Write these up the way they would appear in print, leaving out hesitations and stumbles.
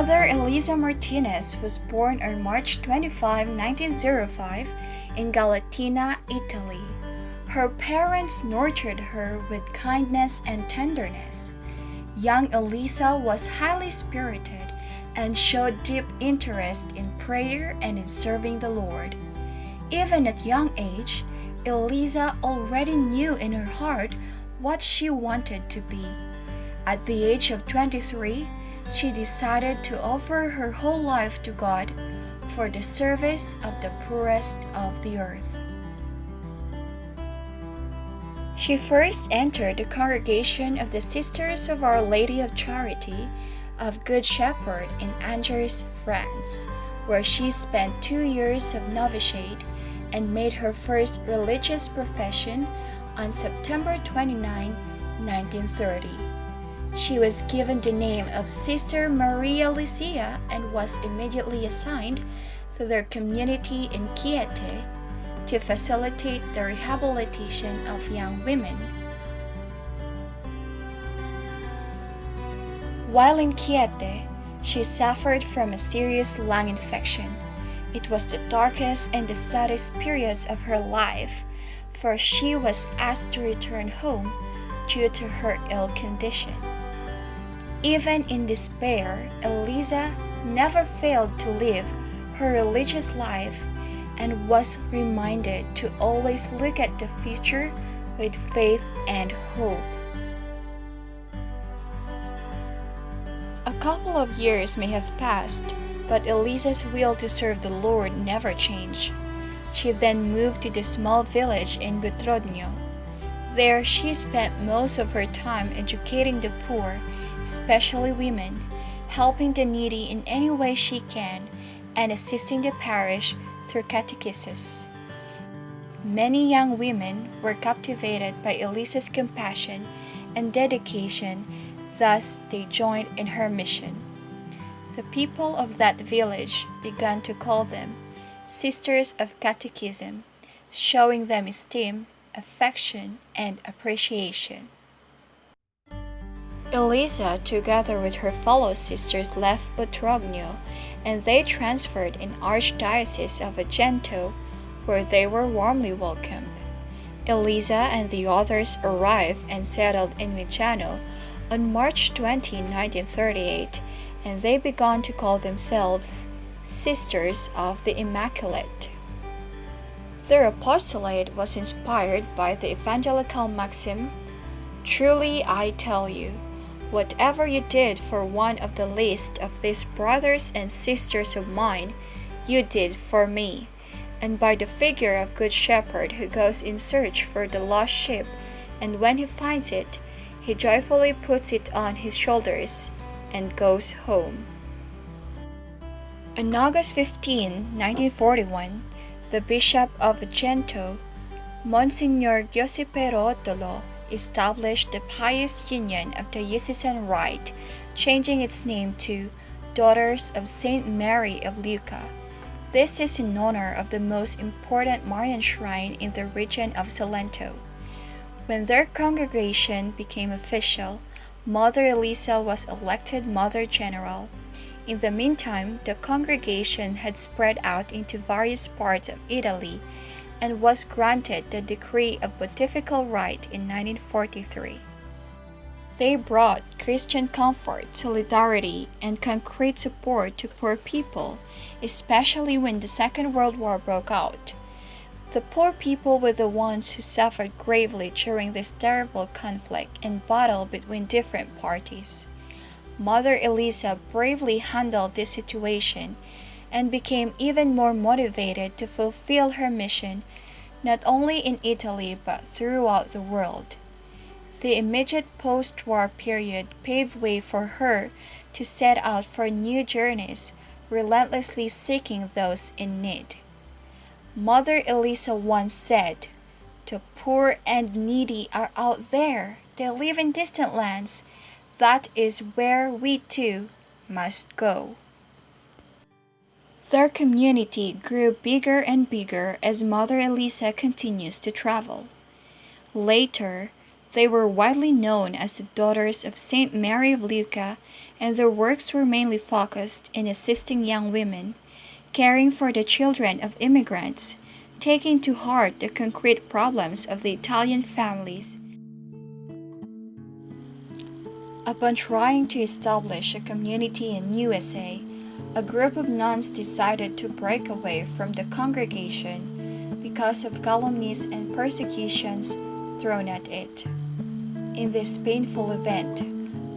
Mother Elisa Martinez was born on March 25, 1905 in Galatina, Italy. Her parents nurtured her with kindness and tenderness. Young Elisa was highly spirited and showed deep interest in prayer and in serving the Lord. Even at young age, Elisa already knew in her heart what she wanted to be. At the age of 23, she decided to offer her whole life to God for the service of the poorest of the earth. She first entered the congregation of the Sisters of Our Lady of Charity of Good Shepherd in Angers, France, where she spent 2 years of novitiate and made her first religious profession on September 29, 1930. She was given the name of Sister Maria Lucia and was immediately assigned to their community in Chieti to facilitate the rehabilitation of young women. While in Chieti, she suffered from a serious lung infection. It was the darkest and the saddest periods of her life, for she was asked to return home due to her ill condition. Even in despair, Elisa never failed to live her religious life and was reminded to always look at the future with faith and hope. A couple of years may have passed, but Elisa's will to serve the Lord never changed. She then moved to the small village in Butrodnio. There she spent most of her time educating the poor, especially women, helping the needy in any way she can, and assisting the parish through catechesis. Many young women were captivated by Elisa's compassion and dedication, thus they joined in her mission. The people of that village began to call them Sisters of Catechism, showing them esteem, affection, and appreciation. Elisa, together with her fellow sisters, left Butrodnio, and they transferred in Archdiocese of Agrento, where they were warmly welcomed. Elisa and the others arrived and settled in Viggiano on March 20, 1938, and they began to call themselves Sisters of the Immaculate. Their apostolate was inspired by the evangelical maxim, "Truly I tell you, whatever you did for one of the least of these brothers and sisters of mine, you did for me," and by the figure of Good Shepherd who goes in search for the lost sheep, and when he finds it, he joyfully puts it on his shoulders and goes home. On August 15, 1941, the Bishop of Agrento, Monsignor Giuseppe Rotolo, established the Pious Union of Diocesan Rite, changing its name to Daughters of Saint Mary of Leuca. This is in honor of the most important Marian shrine in the region of Salento. When their congregation became official, Mother Elisa was elected Mother General. In the meantime, the congregation had spread out into various parts of Italy and was granted the decree of pontifical right in 1943. They brought Christian comfort, solidarity, and concrete support to poor people, especially when the Second World War broke out. The poor people were the ones who suffered gravely during this terrible conflict and battle between different parties. Mother Elisa bravely handled this situation and became even more motivated to fulfill her mission, not only in Italy but throughout the world. The immediate post-war period paved way for her to set out for new journeys, relentlessly seeking those in need. Mother Elisa once said, "The poor and needy are out there. They live in distant lands. That is where we too must go." Their community grew bigger and bigger as Mother Elisa continues to travel. Later, They were widely known as the Daughters of Saint Mary of Leuca, and their works were mainly focused in assisting young women, caring for the children of immigrants, taking to heart the concrete problems of the Italian families. Upon trying to establish a community in USA, a group of nuns decided to break away from the congregation because of calumnies and persecutions thrown at it. In this painful event,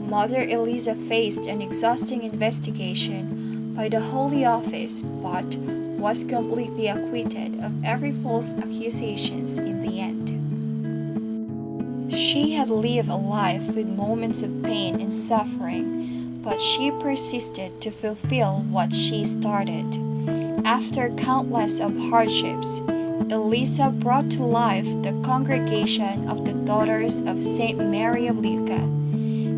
Mother Elisa faced an exhausting investigation by the Holy Office but was completely acquitted of every false accusations in the end. She had lived a life with moments of pain and suffering, but she persisted to fulfill what she started. After countless of hardships, Elisa brought to life the Congregation of the Daughters of Saint Mary of Leuca.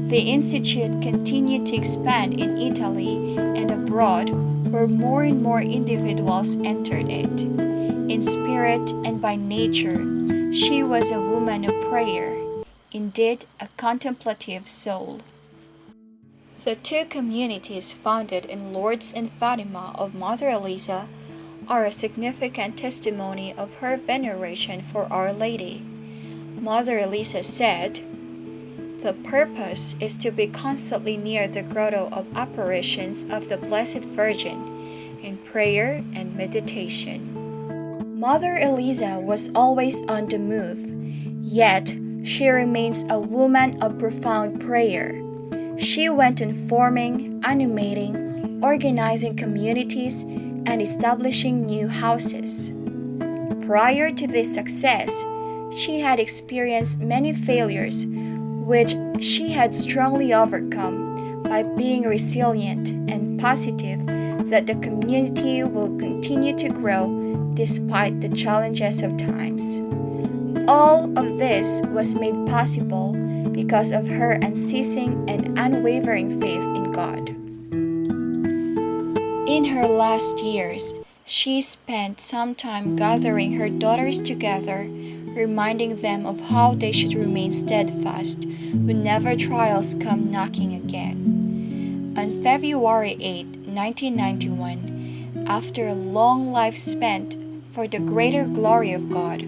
The institute continued to expand in Italy and abroad, where more and more individuals entered it. In spirit and by nature, she was a woman of prayer, indeed a contemplative soul. The two communities founded in Lourdes and Fatima of Mother Elisa are a significant testimony of her veneration for Our Lady. Mother Elisa said, "The purpose is to be constantly near the grotto of apparitions of the Blessed Virgin, in prayer and meditation." Mother Elisa was always on the move, yet she remains a woman of profound prayer. She went on forming, animating, organizing communities, and establishing new houses. Prior to this success, she had experienced many failures, which she had strongly overcome by being resilient and positive that the community will continue to grow despite the challenges of times. All of this was made possible because of her unceasing and unwavering faith in God. In her last years, she spent some time gathering her daughters together, reminding them of how they should remain steadfast whenever trials come knocking again. On February 8, 1991, after a long life spent for the greater glory of God,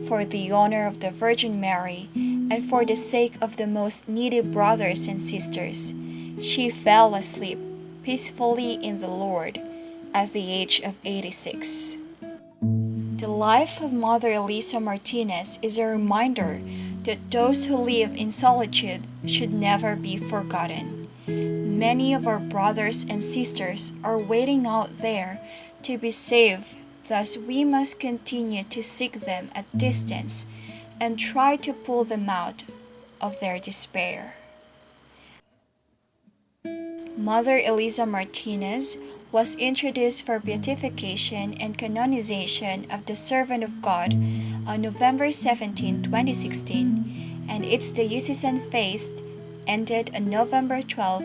for the honor of the Virgin Mary, and for the sake of the most needy brothers and sisters, she fell asleep peacefully in the Lord at the age of 86. The life of Mother Elisa Martinez is a reminder that those who live in solitude should never be forgotten. Many of our brothers and sisters are waiting out there to be saved, thus we must continue to seek them at distance and try to pull them out of their despair. Mother Elisa Martinez was introduced for beatification and canonization of the Servant of God on November 17, 2016, and its diocesan feast ended on November 12,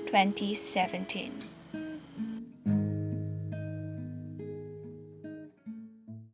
2017.